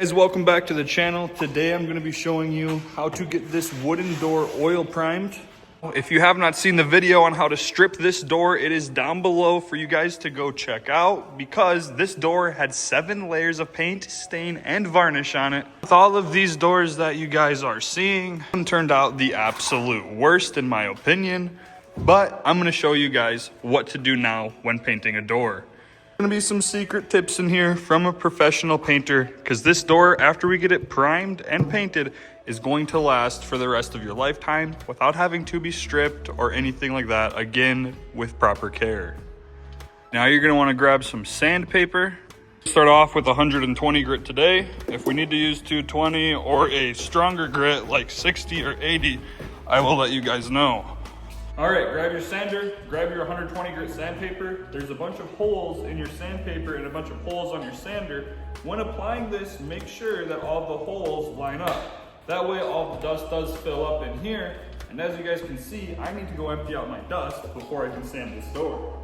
Guys, welcome back to the channel. Today I'm going to be showing you how to get this wooden door oil primed. If you have not seen the video on how to strip this door, it is down below for you guys to go check out, because this door had 7 layers of paint, stain, and varnish on it. With all of these doors that you guys are seeing, one turned out the absolute worst in my opinion, but I'm going to show you guys what to do now when painting a door. Gonna be some secret tips in here from a professional painter, because this door, after we get it primed and painted, is going to last for the rest of your lifetime without having to be stripped or anything like that, again with proper care. Now you're gonna want to grab some sandpaper. Start off with 120 grit today. If we need to use 220 or a stronger grit like 60 or 80, I will let you guys know. All right, grab your sander, grab your 120 grit sandpaper. There's a bunch of holes in your sandpaper and a bunch of holes on your sander. When applying this, make sure that all the holes line up. That way all the dust does fill up in here. And as you guys can see, I need to go empty out my dust before I can sand this door.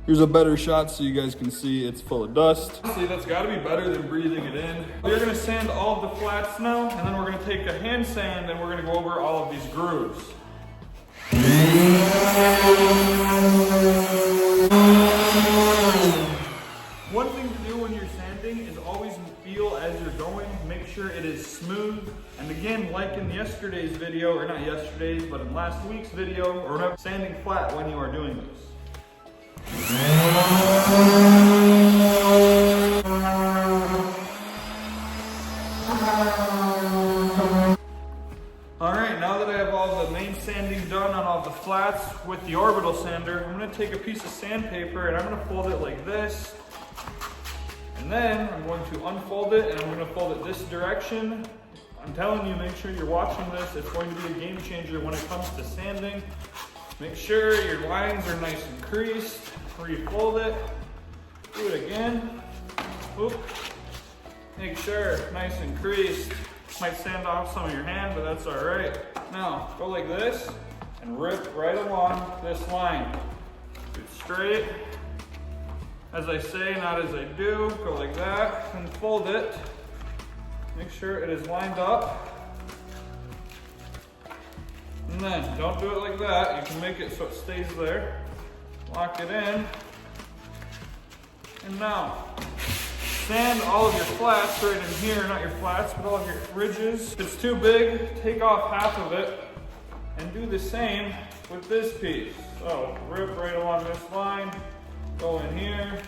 Here's a better shot so you guys can see it's full of dust. See, that's gotta be better than breathing it in. We're gonna sand all of the flats now, and then we're gonna take a hand sand and we're gonna go over all of these grooves. One thing to do when you're sanding is always feel as you're going. Make sure it is smooth. And again, like in yesterday's video, or not yesterday's, but in last week's video, or whatever, sanding flat when you are doing this. Alright, now that I have all the main sanding done on all the flats with the orbital sander, I'm going to take a piece of sandpaper and I'm going to fold it like this. And then I'm going to unfold it and I'm going to fold it this direction. I'm telling you, make sure you're watching this. It's going to be a game changer when it comes to sanding. Make sure your lines are nice and creased. Refold it. Do it again. Oop. Make sure nice and creased. Might sand off some of your hand, but that's all right. Now, go like this and rip right along this line. Do it straight. As I say, not as I do. Go like that and fold it. Make sure it is lined up. And then, don't do it like that. You can make it so it stays there. Lock it in. And now, sand all of your flats right in here, not your flats, but all of your ridges. If it's too big, take off half of it and do the same with this piece. So rip right along this line, go in here,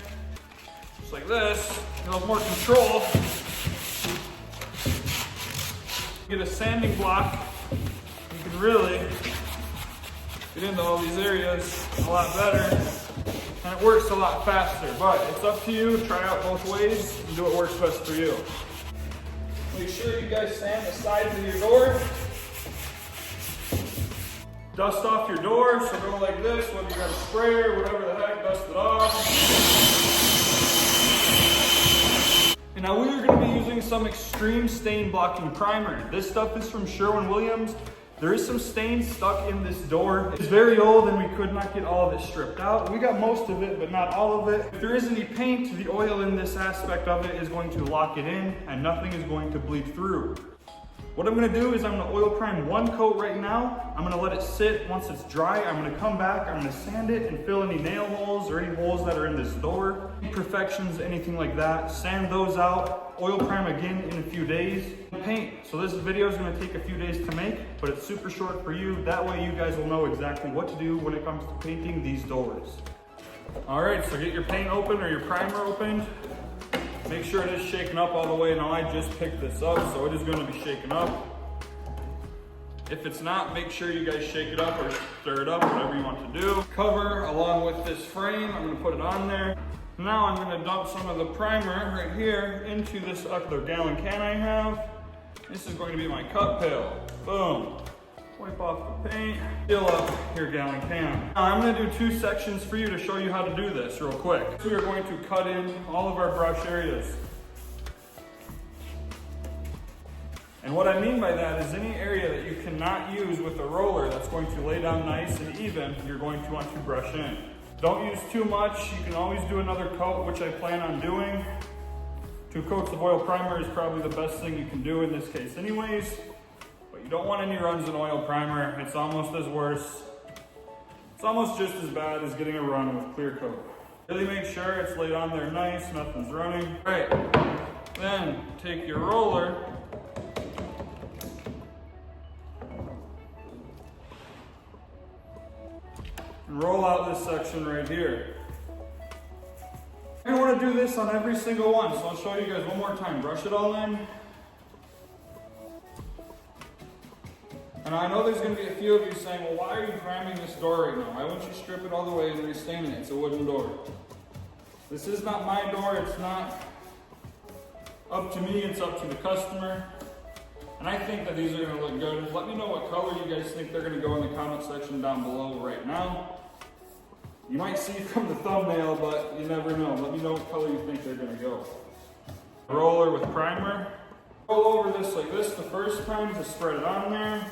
just like this. You'll have more control. Get a sanding block, you can really get into all these areas a lot better. And it works a lot faster, but it's up to you. Try out both ways and do what works best for you. Make sure you guys sand the sides of your door. Dust off your door, so go like this, whether you got a sprayer or whatever the heck, dust it off. And now we are going to be using some extreme stain blocking primer. This stuff is from Sherwin-Williams. There is some stain stuck in this door. It's very old and we could not get all of it stripped out. We got most of it, but not all of it. If there is any paint, the oil in this aspect of it is going to lock it in and nothing is going to bleed through. What I'm gonna do is I'm gonna oil prime one coat right now. I'm gonna let it sit. Once it's dry, I'm gonna come back, I'm gonna sand it and fill any nail holes or any holes that are in this door. Imperfections, anything like that, sand those out. Oil prime again in a few days. Paint. So this video is gonna take a few days to make, but it's super short for you. That way you guys will know exactly what to do when it comes to painting these doors. All right, so get your paint open or your primer opened. Make sure it is shaken up all the way. Now I just picked this up, so it is going to be shaken up. If it's not, make sure you guys shake it up or stir it up, whatever you want to do. Cover along with this frame. I'm going to put it on there. Now I'm going to dump some of the primer right here into this other gallon can I have. This is going to be my cut pail. Boom. Wipe off the paint, fill up your gallon can. Now I'm gonna do 2 sections for you to show you how to do this real quick. So we are going to cut in all of our brush areas. And what I mean by that is any area that you cannot use with a roller that's going to lay down nice and even, you're going to want to brush in. Don't use too much. You can always do another coat, which I plan on doing. 2 coats of oil primer is probably the best thing you can do in this case anyways, but you don't want any runs in oil primer. It's almost as worse. It's almost just as bad as getting a run with clear coat. Really make sure it's laid on there nice, nothing's running. All right, then take your roller and roll out this section right here. You're gonna wanna do this on every single one, so I'll show you guys one more time. Brush it all in. And I know there's gonna be a few of you saying, well, why are you priming this door right now? Why wouldn't you strip it all the way and restain it? It's a wooden door. This is not my door, it's not up to me, it's up to the customer. And I think that these are gonna look good. Let me know what color you guys think they're gonna go in the comment section down below right now. You might see from the thumbnail, but you never know. Let me know what color you think they're gonna go. Roller with primer. Roll over this like this the first time to spread it on there.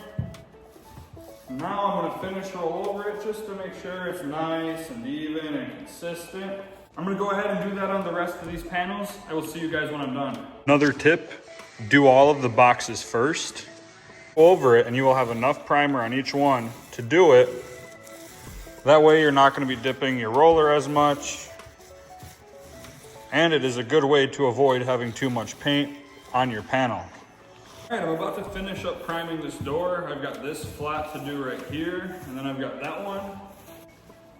Now I'm gonna finish roll over it just to make sure it's nice and even and consistent. I'm gonna go ahead and do that on the rest of these panels. I will see you guys when I'm done. Another tip, do all of the boxes first. Go over it and you will have enough primer on each one to do it. That way you're not gonna be dipping your roller as much. And it is a good way to avoid having too much paint on your panel. All right, I'm about to finish up priming this door. I've got this flat to do right here, and then I've got that one.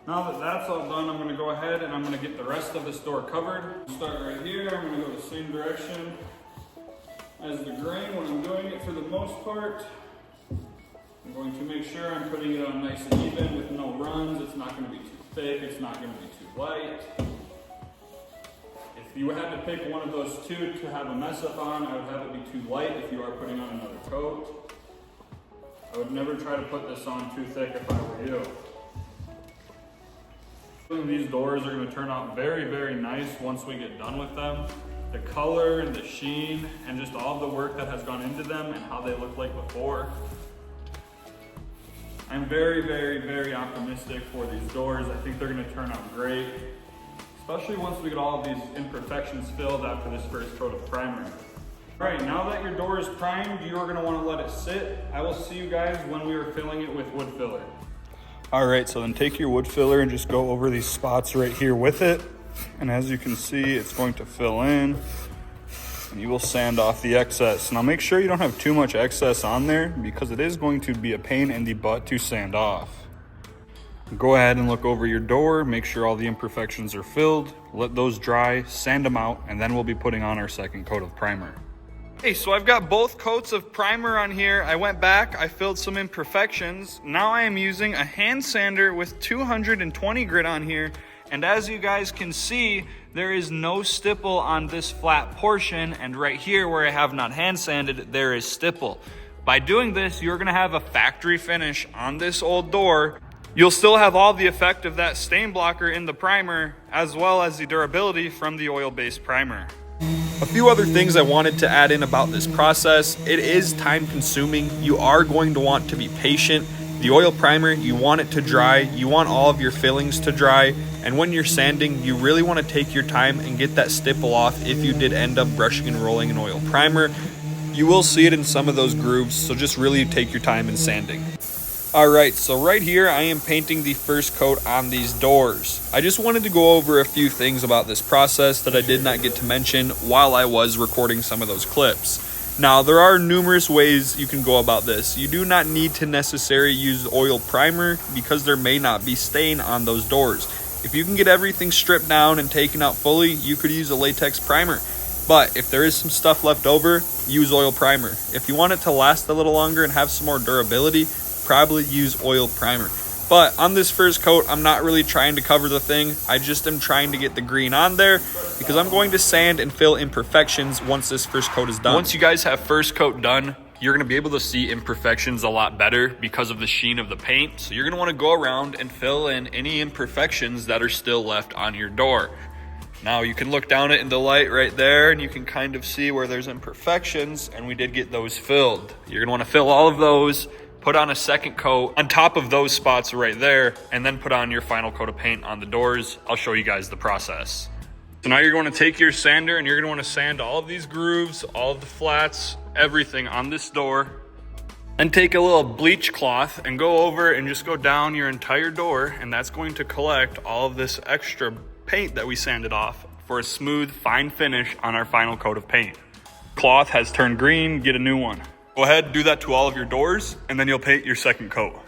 Now that that's all done, I'm gonna go ahead and I'm gonna get the rest of this door covered. Start right here, I'm gonna go the same direction as the grain when I'm doing it for the most part. I'm going to make sure I'm putting it on nice and even with no runs. It's not gonna be too thick, it's not gonna be too light. If you had to pick one of those two to have a mess up on, I would have it be too light if you are putting on another coat. I would never try to put this on too thick if I were you. These doors are going to turn out very, very nice once we get done with them. The color and the sheen and just all the work that has gone into them and how they look like before. I'm very, very, very optimistic for these doors. I think they're going to turn out great, especially once we get all of these imperfections filled after this first coat of primer. All right, now that your door is primed, you are going to want to let it sit. I will see you guys when we are filling it with wood filler. All right, so then take your wood filler and just go over these spots right here with it. And as you can see, it's going to fill in and you will sand off the excess. Now make sure you don't have too much excess on there because it is going to be a pain in the butt to sand off. Go ahead and look over your door, make sure all the imperfections are filled, let those dry, sand them out, and then we'll be putting on our second coat of primer. Hey, so I've got both coats of primer on here. I went back, I filled some imperfections. Now I am using a hand sander with 220 grit on here. And as you guys can see, there is no stipple on this flat portion. And right here where I have not hand sanded, there is stipple. By doing this, you're gonna have a factory finish on this old door. You'll still have all the effect of that stain blocker in the primer, as well as the durability from the oil-based primer. A few other things I wanted to add in about this process. It is time consuming. You are going to want to be patient. The oil primer, you want it to dry. You want all of your fillings to dry. And when you're sanding, you really want to take your time and get that stipple off if you did end up brushing and rolling an oil primer. You will see it in some of those grooves, so just really take your time in sanding. All right, so right here, I am painting the first coat on these doors. I just wanted to go over a few things about this process that I did not get to mention while I was recording some of those clips. Now, there are numerous ways you can go about this. You do not need to necessarily use oil primer because there may not be stain on those doors. If you can get everything stripped down and taken out fully, you could use a latex primer. But if there is some stuff left over, use oil primer. If you want it to last a little longer and have some more durability, probably use oil primer. But on this first coat, I'm not really trying to cover the thing. I just am trying to get the green on there because I'm going to sand and fill imperfections once this first coat is done. Once you guys have first coat done, you're gonna be able to see imperfections a lot better because of the sheen of the paint. So you're gonna wanna go around and fill in any imperfections that are still left on your door. Now you can look down it in the light right there and you can kind of see where there's imperfections, and we did get those filled. You're gonna wanna fill all of those, put on a second coat on top of those spots right there, and then put on your final coat of paint on the doors. I'll show you guys the process. So now you're going to take your sander and you're going to want to sand all of these grooves, all of the flats, everything on this door. And take a little bleach cloth and go over and just go down your entire door, and that's going to collect all of this extra paint that we sanded off for a smooth, fine finish on our final coat of paint. Cloth has turned green, get a new one. Go ahead, do that to all of your doors, and then you'll paint your second coat.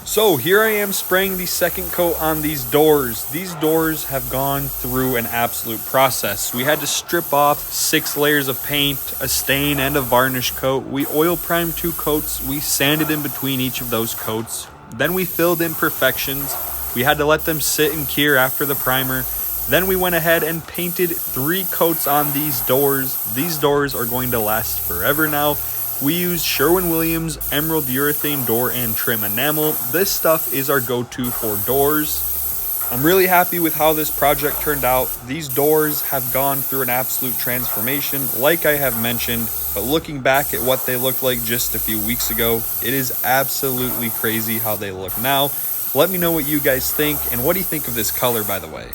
So here I am spraying the second coat on these doors. These doors have gone through an absolute process. We had to strip off 6 layers of paint, a stain, and a varnish coat. We oil primed 2 coats. We sanded in between each of those coats. Then we filled imperfections. We had to let them sit and cure after the primer. Then we went ahead and painted 3 coats on these doors. These doors are going to last forever now. We use Sherwin-Williams Emerald Urethane Door and Trim Enamel. This stuff is our go-to for doors. I'm really happy with how this project turned out. These doors have gone through an absolute transformation, like I have mentioned, but looking back at what they looked like just a few weeks ago, it is absolutely crazy how they look now. Let me know what you guys think, and what do you think of this color, by the way?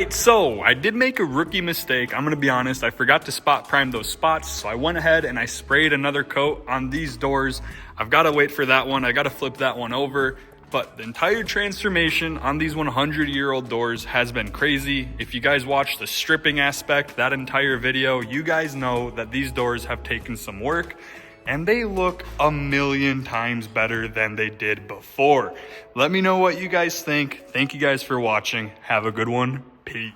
So I did make a rookie mistake. I'm gonna be honest, I forgot to spot prime those spots. So I went ahead and I sprayed another coat on these doors. I've gotta wait for that one. I gotta flip that one over. But the entire transformation on these 100-year-old doors has been crazy. If you guys watch the stripping aspect, that entire video, you guys know that these doors have taken some work and they look a million times better than they did before. Let me know what you guys think. Thank you guys for watching. Have a good one. Peace.